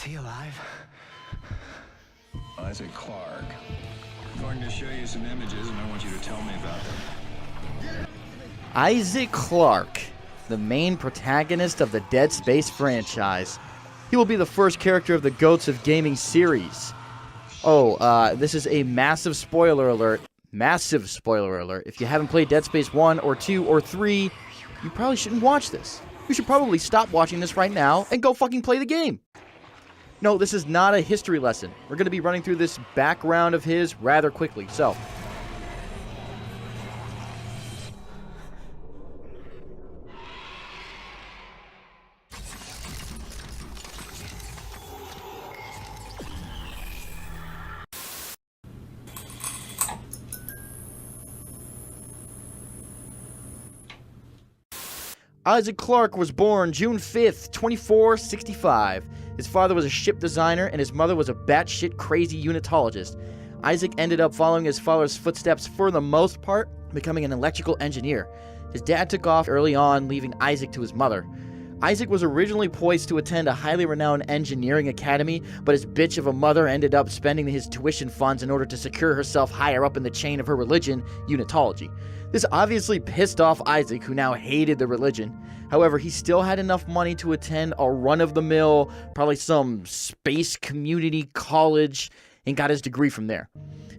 he alive? Isaac Clarke. I'm going to show you some images, and I want you to tell me about them. Isaac Clarke, the main protagonist of the Deadspace franchise. He will be the first character of the G.O.A.T.S of gaming series. This is a massive spoiler alert. Massive spoiler alert. If you haven't played Dead Space 1 or 2 or 3, you probably shouldn't watch this. You should probably stop watching this right now and go fucking play the game. No, this is not a history lesson. We're going to be running through this background of his rather quickly, so... Isaac Clarke was born June 5th, 2465. His father was a ship designer and his mother was a batshit crazy unitologist. Isaac ended up following his father's footsteps for the most part, becoming an electrical engineer. His dad took off early on, leaving Isaac to his mother. Isaac was originally poised to attend a highly renowned engineering academy, but his bitch of a mother ended up spending his tuition funds in order to secure herself higher up in the chain of her religion, unitology. This obviously pissed off Isaac, who now hated the religion. However, he still had enough money to attend a run-of-the-mill, probably some space community college, and got his degree from there.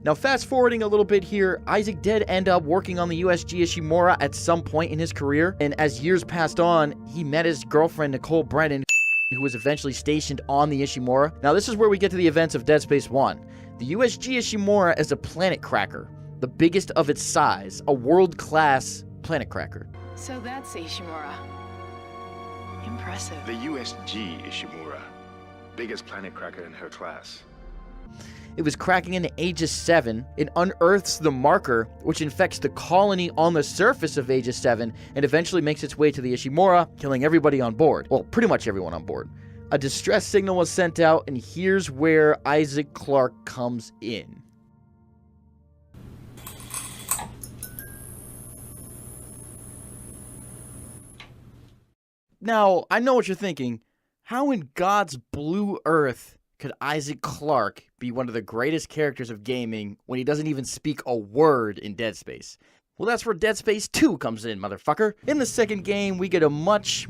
Now, fast-forwarding a little bit here, Isaac did end up working on the USG Ishimura at some point in his career, and as years passed on, he met his girlfriend, Nicole Brennan, who was eventually stationed on the Ishimura. Now, this is where we get to the events of Dead Space 1. The USG Ishimura is a planet cracker, the biggest of its size, a world-class planet cracker. So that's Ishimura. Impressive. The USG Ishimura. Biggest planet cracker in her class. It was cracking into Aegis 7. It unearths the marker, which infects the colony on the surface of Aegis 7, and eventually makes its way to the Ishimura, killing everybody on board. Well, pretty much everyone on board. A distress signal was sent out, and here's where Isaac Clarke comes in. Now, I know what you're thinking. How in God's blue earth could Isaac Clarke be one of the greatest characters of gaming when he doesn't even speak a word in Dead Space? Well, that's where Dead Space 2 comes in, motherfucker. In the second game, we get a much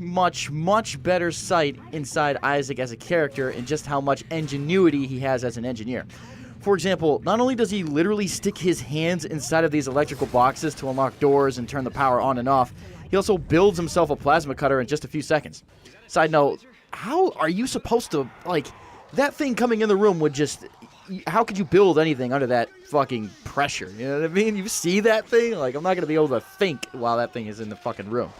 better sight inside Isaac as a character and just how much ingenuity he has as an engineer. For example, not only does he literally stick his hands inside of these electrical boxes to unlock doors and turn the power on and off, he also builds himself a plasma cutter in just a few seconds. Side note, how are you supposed to, that thing coming in the room would just, how could you build anything under that fucking pressure? You know what I mean? You see that thing? I'm not going to be able to think while that thing is in the fucking room.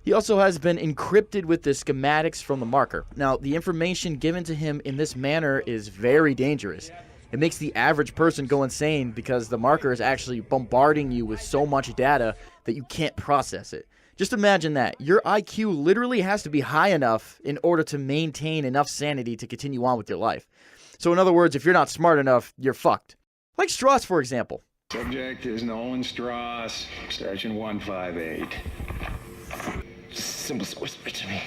He also has been encrypted with the schematics from the marker. Now, the information given to him in this manner is very dangerous. It makes the average person go insane because the marker is actually bombarding you with so much data that you can't process it. Just imagine that. Your IQ literally has to be high enough in order to maintain enough sanity to continue on with your life. So in other words, if you're not smart enough, you're fucked. Like Strauss, for example. Subject is Nolan Strauss, Station 158. Symbols whisper to me.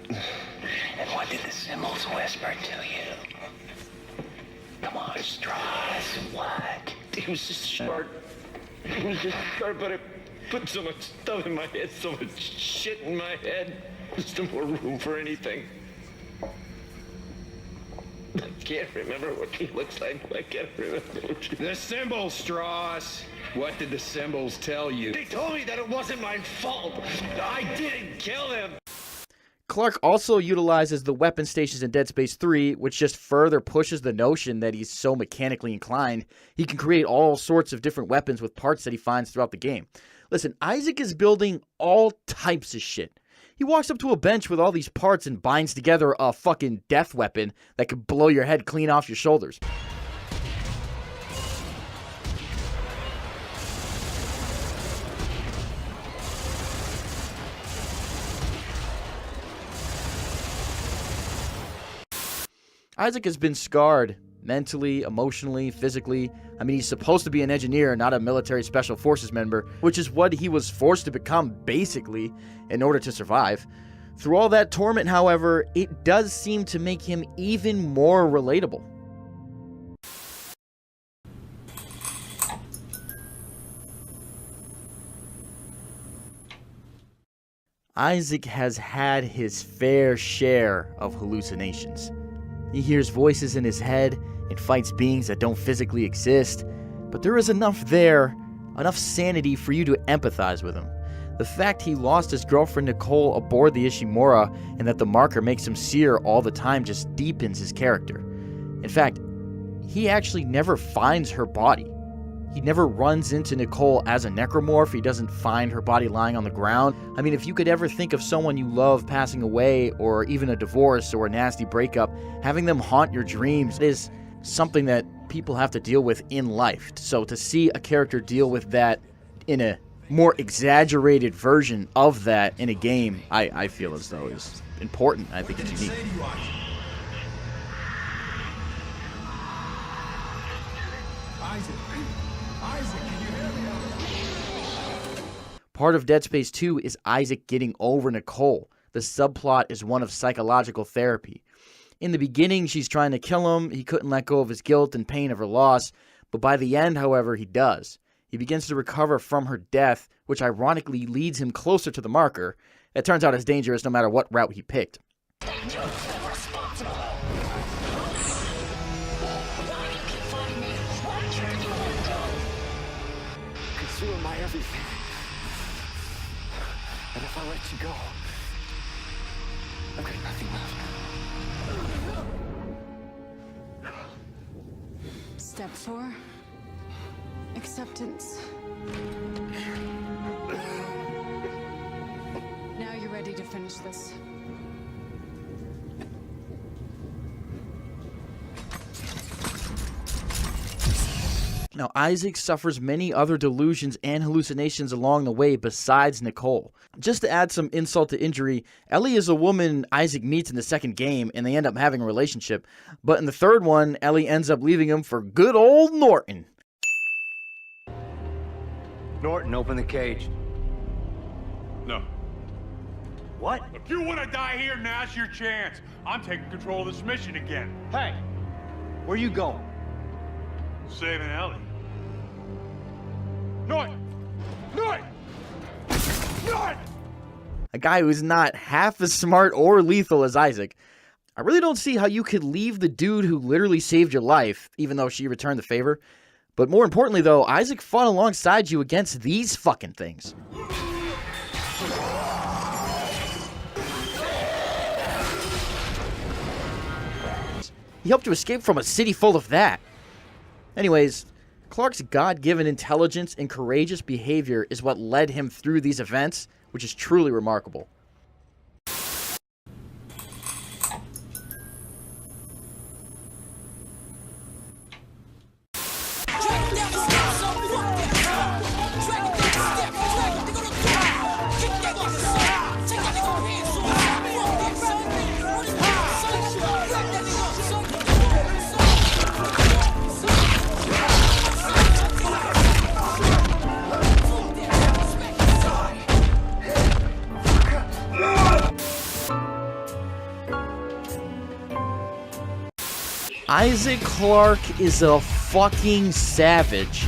And what did the symbols whisper to you? Come on, Strauss, what? It was just short. It was just short, but it put so much stuff in my head, so much shit in my head. There's no more room for anything. I can't remember what he looks like. I can't remember what he... The symbols, Strauss. What did the symbols tell you? They told me that it wasn't my fault. I didn't kill him. Clarke also utilizes the weapon stations in Dead Space 3, which just further pushes the notion that he's so mechanically inclined. He can create all sorts of different weapons with parts that he finds throughout the game. Listen, Isaac is building all types of shit. He walks up to a bench with all these parts and binds together a fucking death weapon that could blow your head clean off your shoulders. Isaac has been scarred mentally, emotionally, physically. I mean, he's supposed to be an engineer, not a military special forces member, which is what he was forced to become, basically, in order to survive. Through all that torment, however, it does seem to make him even more relatable. Isaac has had his fair share of hallucinations. He hears voices in his head and fights beings that don't physically exist, but there is enough there, enough sanity for you to empathize with him. The fact he lost his girlfriend Nicole aboard the Ishimura and that the marker makes him see her all the time just deepens his character. In fact, he actually never finds her body. He never runs into Nicole as a necromorph. He doesn't find her body lying on the ground. I mean, if you could ever think of someone you love passing away, or even a divorce or a nasty breakup, having them haunt your dreams is something that people have to deal with in life. So to see a character deal with that in a more exaggerated version of that in a game, I feel as though is important. I think it's unique. Part of Dead Space 2 is Isaac getting over Nicole. The subplot is one of psychological therapy. In the beginning, she's trying to kill him. He couldn't let go of his guilt and pain of her loss. But by the end, however, he does. He begins to recover from her death, which ironically leads him closer to the marker. It turns out it's dangerous no matter what route he picked. Consuming my everything. And if I let you go, I've got nothing left. Step 4. Acceptance. Now you're ready to finish this. Now, Isaac suffers many other delusions and hallucinations along the way besides Nicole. Just to add some insult to injury, Ellie is a woman Isaac meets in the second game, and they end up having a relationship. But in the third one, Ellie ends up leaving him for good old Norton. Norton, open the cage. No. What? If you want to die here, now's your chance. I'm taking control of this mission again. Hey, where you going? Saving Ellie. Norton! Norton! Norton! A guy who's not half as smart or lethal as Isaac. I really don't see how you could leave the dude who literally saved your life, even though she returned the favor. But more importantly, though, Isaac fought alongside you against these fucking things. He helped you escape from a city full of that. Anyways, Clarke's God-given intelligence and courageous behavior is what led him through these events, which is truly remarkable. Isaac Clarke is a fucking savage.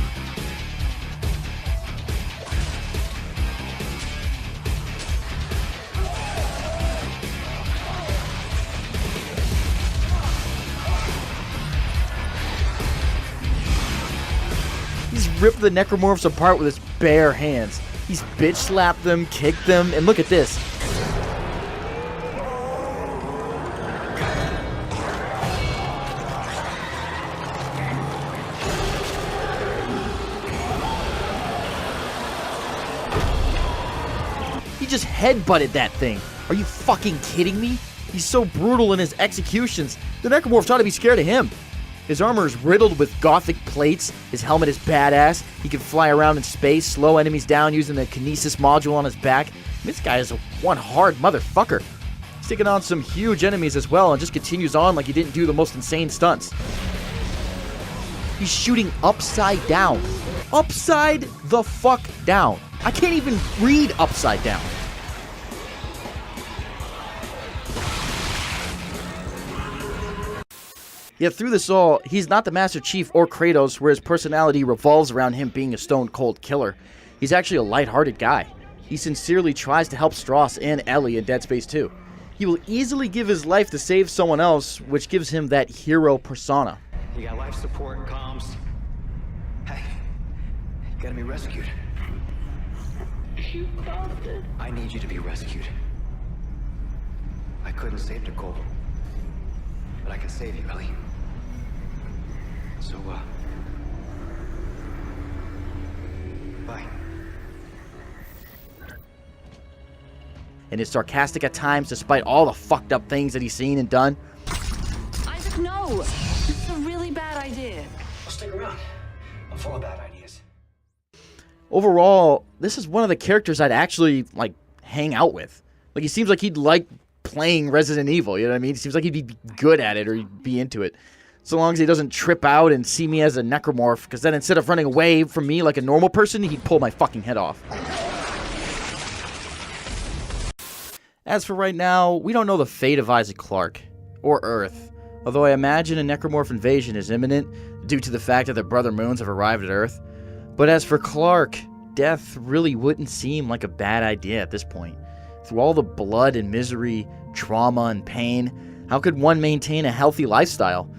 He's ripped the necromorphs apart with his bare hands. He's bitch slapped them, kicked them, and look at this. Just headbutted that thing. Are you fucking kidding me? He's so brutal in his executions. The necromorphs ought to be scared of him. His armor is riddled with gothic plates. His helmet is badass. He can fly around in space, slow enemies down using the kinesis module on his back. This guy is one hard motherfucker. He's taking on some huge enemies as well and just continues on like he didn't do the most insane stunts. He's shooting upside down. Upside the fuck down. I can't even read upside down. Yet through this all, he's not the Master Chief or Kratos, where his personality revolves around him being a stone-cold killer. He's actually a lighthearted guy. He sincerely tries to help Strauss and Ellie in Dead Space 2. He will easily give his life to save someone else, which gives him that hero persona. You got life support, comms. Hey, you gotta be rescued. You caused it. I need you to be rescued. I couldn't save Nicole, but I can save you, Ellie. So, bye. And is sarcastic at times despite all the fucked up things that he's seen and done. Isaac, no! This is a really bad idea. I'll stick around. I'm full of bad ideas. Overall, this is one of the characters I'd actually, like, hang out with. Like, he seems like he'd like playing Resident Evil, you know what I mean? He seems like he'd be good at it or he'd be into it. So long as he doesn't trip out and see me as a necromorph, because then instead of running away from me like a normal person, he'd pull my fucking head off. As for right now, we don't know the fate of Isaac Clarke, or Earth, although I imagine a necromorph invasion is imminent due to the fact that the Brother Moons have arrived at Earth. But as for Clarke, death really wouldn't seem like a bad idea at this point. Through all the blood and misery, trauma and pain, how could one maintain a healthy lifestyle?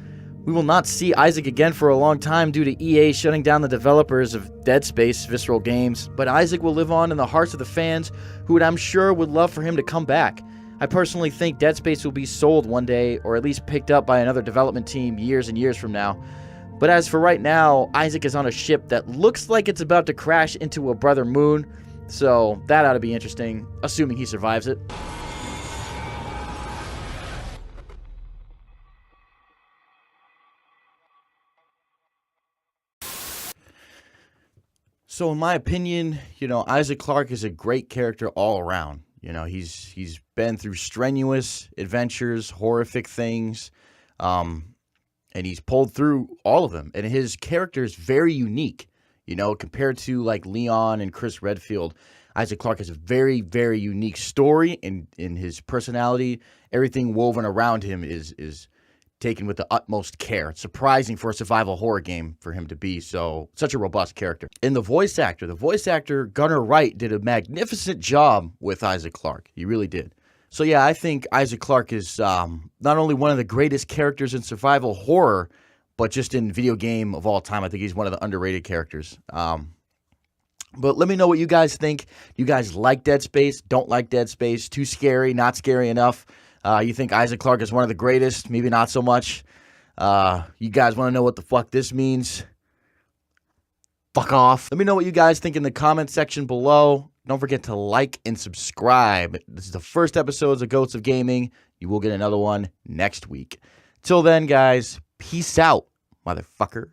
We will not see Isaac again for a long time due to EA shutting down the developers of Deadspace Visceral Games, but Isaac will live on in the hearts of the fans who I'm sure would love for him to come back. I personally think Deadspace will be sold one day, or at least picked up by another development team years and years from now. But as for right now, Isaac is on a ship that looks like it's about to crash into a brother moon, so that ought to be interesting, assuming he survives it. So in my opinion, Isaac Clarke is a great character all around. He's been through strenuous adventures, horrific things, and he's pulled through all of them. And his character is very unique, compared to like Leon and Chris Redfield. Isaac Clarke has a very, very unique story in his personality. Everything woven around him is taken with the utmost care. It's surprising for a survival horror game for him to be such a robust character. And the voice actor Gunnar Wright did a magnificent job with Isaac Clarke. He really did. So yeah, I think Isaac Clarke is not only one of the greatest characters in survival horror, but just in video game of all time. I think he's one of the underrated characters. But let me know what you guys think. You guys like Dead Space? Don't like Dead Space? Too scary? Not scary enough? You think Isaac Clarke is one of the greatest? Maybe not so much. You guys want to know what the fuck this means? Fuck off. Let me know what you guys think in the comment section below. Don't forget to like and subscribe. This is the first episode of Goats of Gaming. You will get another one next week. Till then, guys, peace out, motherfucker.